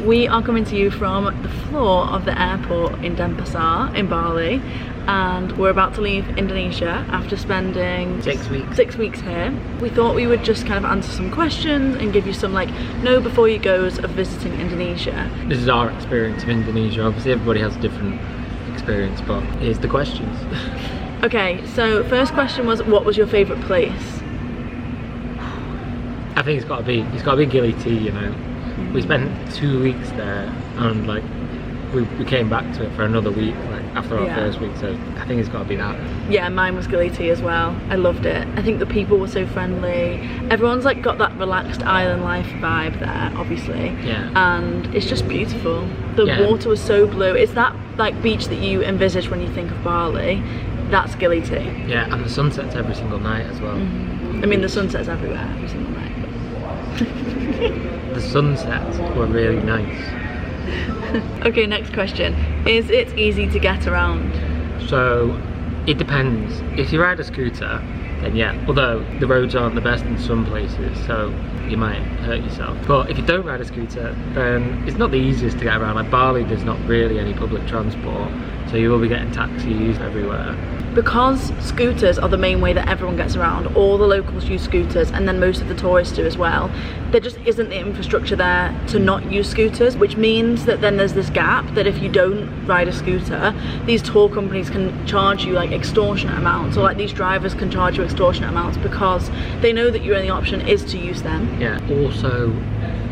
We are coming to you from the floor of the airport in Denpasar in Bali, and we're about to leave Indonesia after spending 6 weeks here. We thought we would just kind of answer some questions and give you some like know before you goes of visiting Indonesia. This is our experience of Indonesia. Obviously everybody has a different experience, but here's the questions. Okay, so first question was, what was your favourite place? I think it's got to be Gili, you know. We spent 2 weeks there, and like we came back to it for another week, like after our first week. So I think it's got to be that. Yeah, mine was Gili as well. I loved it. I think the people were so friendly. Everyone's like got that relaxed island life vibe there, obviously. Yeah. And it's just beautiful. The water was so blue. It's that like beach that you envisage when you think of Bali. That's Gili. Yeah, and the sunsets every single night as well. I mean, the sunset's everywhere every single night. The sunsets were really nice. Okay, next question. Is it easy to get around? So, it depends. If you ride a scooter, then yeah. Although the roads aren't the best in some places, so you might hurt yourself. But if you don't ride a scooter, then it's not the easiest to get around. Like Bali, there's not really any public transport, so you will be getting taxis everywhere. Because scooters are the main way that everyone gets around, all the locals use scooters, and then most of the tourists do as well. There just isn't the infrastructure there to not use scooters, which means that then there's this gap that if you don't ride a scooter, these tour companies can charge you like extortionate amounts, or like these drivers can charge you extortionate amounts because they know that your only option is to use them. Yeah, also,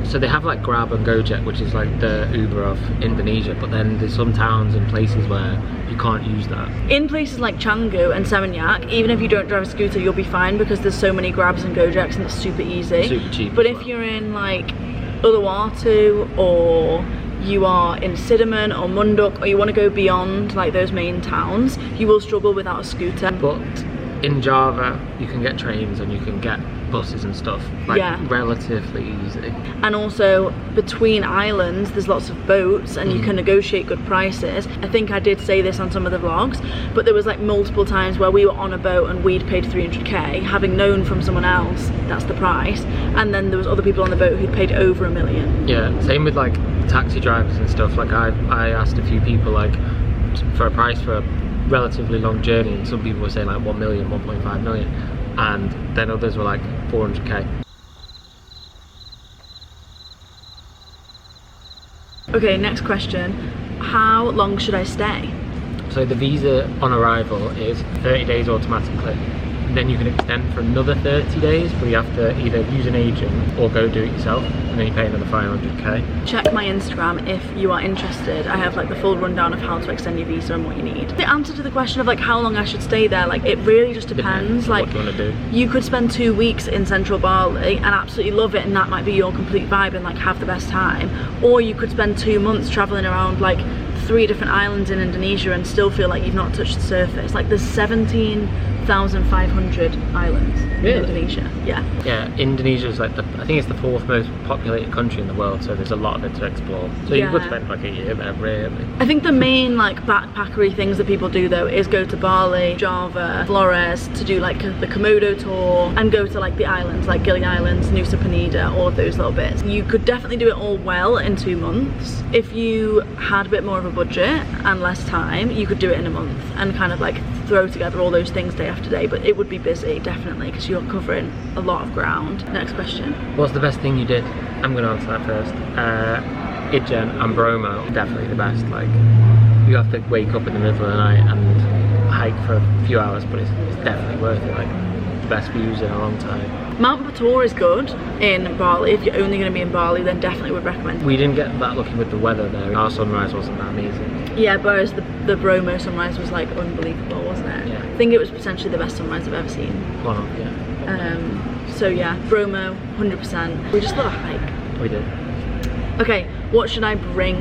so they have like Grab and Gojek, which is like the Uber of Indonesia, but then there's some towns and places where you can't use that. In places like Canggu and Seminyak, even if you don't drive a scooter, you'll be fine because there's so many Grabs and Gojeks and it's super easy. Super cheap. But if you're in like Uluwatu, or you are in Sidemen or Munduk, or you want to go beyond like those main towns, you will struggle without a scooter. But in Java, you can get trains and you can get buses and stuff, like relatively easy. And also between islands there's lots of boats and you can negotiate good prices. I think I did say this on some of the vlogs, but there was like multiple times where we were on a boat and we'd paid 300k, having known from someone else that's the price, and then there was other people on the boat who'd paid over $1 million. Yeah, same with like taxi drivers and stuff. Like I asked a few people like for a price for a relatively long journey, and some people were saying like 1 million, 1.5 million, and then others were like 400k. Okay, next question. How long should I stay? So the visa on arrival is 30 days automatically. Then you can extend for another 30 days, but you have to either use an agent or go do it yourself, and then you pay another 500k. Check my Instagram if you are interested. I have like the full rundown of how to extend your visa and what you need. The answer to the question of like how long I should stay there, like it really just depends. Like what you want to do. You could spend 2 weeks in central Bali and absolutely love it, and that might be your complete vibe and like have the best time. Or you could spend 2 months traveling around like 3 different islands in Indonesia and still feel like you've not touched the surface. Like there's 17,500 islands in Indonesia. Yeah, Indonesia is like I think it's the 4th most populated country in the world, so there's a lot of it to explore. So you could spend like a year there, really. I think the main like backpackery things that people do though is go to Bali, Java, Flores to do like the Komodo tour, and go to like the islands like Gili Islands, Nusa Penida, all of those little bits. You could definitely do it all well in 2 months. If you had a bit more of a budget and less time, you could do it in a month and kind of like throw together all those things day after day, but it would be busy definitely because you're covering a lot of ground. Next question. What's the best thing you did? I'm going to answer that first. Ijen and Bromo, definitely the best. Like you have to wake up in the middle of the night and hike for a few hours, but it's definitely worth it. Like the best views in a long time. Mount Batur is good in Bali. If you're only going to be in Bali, then definitely would recommend. We didn't get that lucky with the weather there. Our sunrise wasn't that amazing. Yeah, whereas the Bromo sunrise was like unbelievable, wasn't it? Yeah. I think it was potentially the best sunrise I've ever seen. One of, yeah. So yeah, Bromo, 100%. We just got a hike. We did. Okay, what should I bring?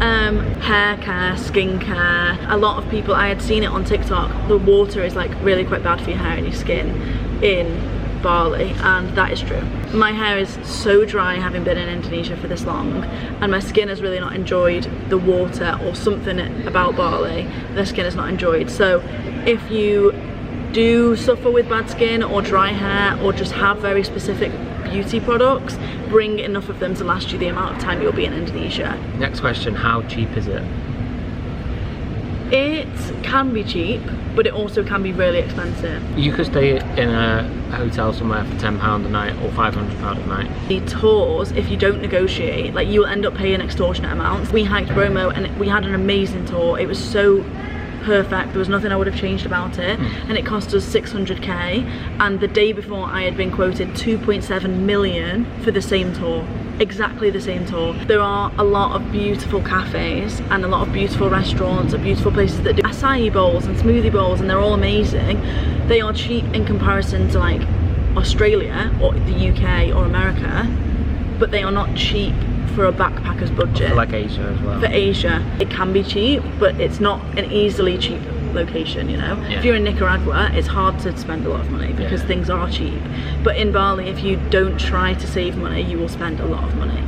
Hair care, skin care. A lot of people, I had seen it on TikTok, the water is like really quite bad for your hair and your skin in Bali, and that is true. My hair is so dry having been in Indonesia for this long, and my skin has really not enjoyed the water, or something about Bali the skin has not enjoyed. So if you do suffer with bad skin or dry hair, or just have very specific beauty products, bring enough of them to last you the amount of time you'll be in Indonesia. Next question, how cheap is it? It can be cheap, but it also can be really expensive. You could stay in a hotel somewhere for £10 a night or £500 a night. The tours, if you don't negotiate, like you'll end up paying extortionate amounts. We hiked Bromo and we had an amazing tour. It was so perfect, there was nothing I would have changed about it, and it cost us 600k, and the day before I had been quoted 2.7 million for the same tour. Exactly the same tour. There are a lot of beautiful cafes and a lot of beautiful restaurants and beautiful places that do acai bowls and smoothie bowls, and they're all amazing. They are cheap in comparison to like Australia or the UK or America, but they are not cheap for a backpacker's budget. For like Asia as well. For Asia, it can be cheap, but it's not an easily cheap location, you know. If you're in Nicaragua, it's hard to spend a lot of money because things are cheap. But in Bali, if you don't try to save money, you will spend a lot of money.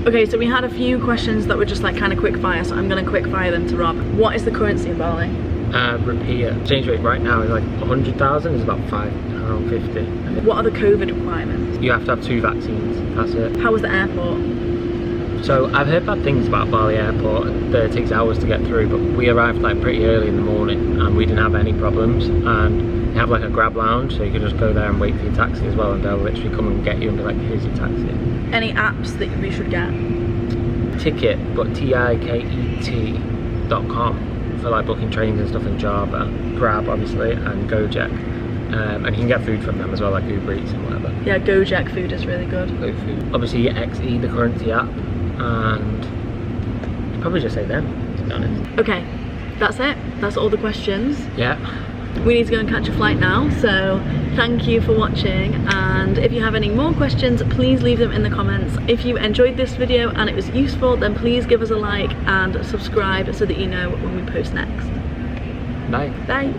Okay, so we had a few questions that were just like kind of quick fire, so I'm going to quick fire them to Rob. What is the currency in Bali? Rupiah. Exchange rate right now is like 100,000 is about £5.50. What are the COVID requirements? You have to have 2 vaccines, that's it. How was the airport? So I've heard bad things about Bali airport, that it takes hours to get through, but we arrived like pretty early in the morning and we didn't have any problems, and you have like a grab lounge, so you can just go there and wait for your taxi as well, and they'll literally come and get you and be like, here's your taxi. Any apps that we should get? Ticket, but tiket.com for like booking trains and stuff in Java, Grab obviously, and Gojek. And you can get food from them as well, like Uber Eats and whatever. Yeah, Gojek food is really good. Food. Obviously your XE, the currency app, and I'd probably just say them, to be honest. Okay, that's it. That's all the questions. Yeah. We need to go and catch a flight now, so thank you for watching, and if you have any more questions, please leave them in the comments. If you enjoyed this video and it was useful, then please give us a like and subscribe so that you know when we post next. Bye. Bye.